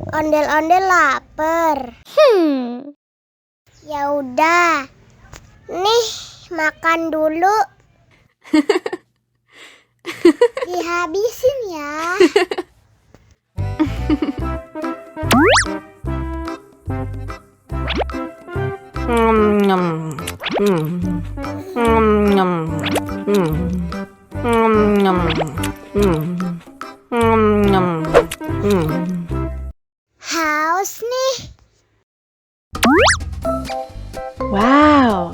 Ondel-ondel lapar. Ya udah. Nih, makan dulu. Dihabisin ya. Haus nih. Wow.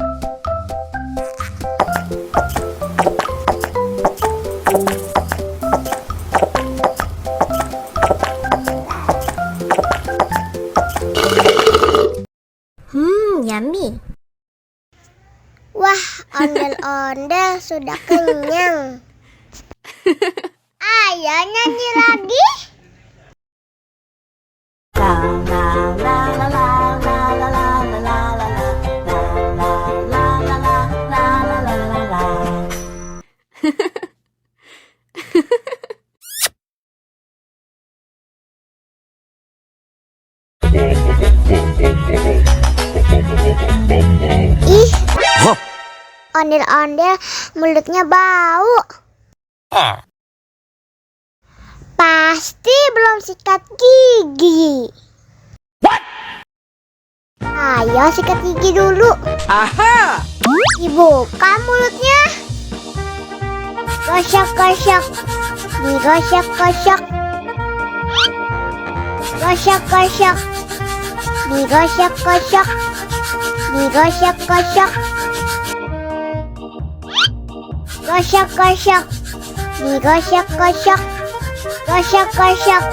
Yummy. Wah, ondel-ondel sudah kenyang. Ayo nyanyi lagi. Ih, ondel-ondel mulutnya bau. Pasti belum sikat gigi. Ayo sikat gigi dulu. Aha. Dibuka mulutnya. Gosok-gosok. Digosok-gosok. Gosok-gosok. Digosok-gosok. Digosok-gosok. Gosok-gosok. Digosok-gosok. Gosok-gosok.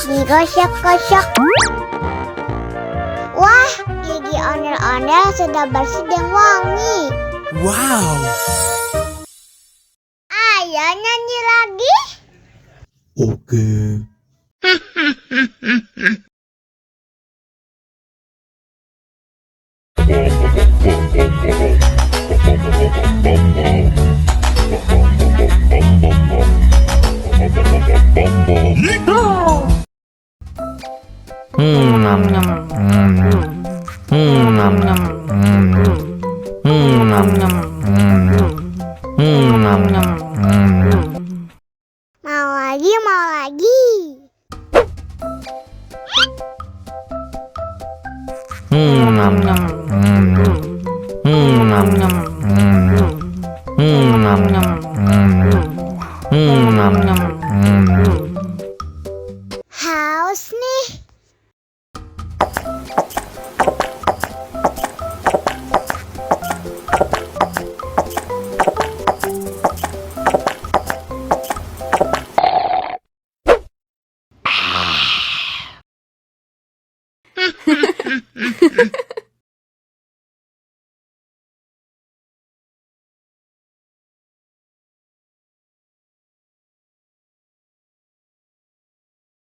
Digosok-gosok. Wah, gigi ondel-ondel sudah bersih dan wangi. Wow. Ayo nyanyi lagi. Oke. Mau lagi, mau lagi. Haus nih.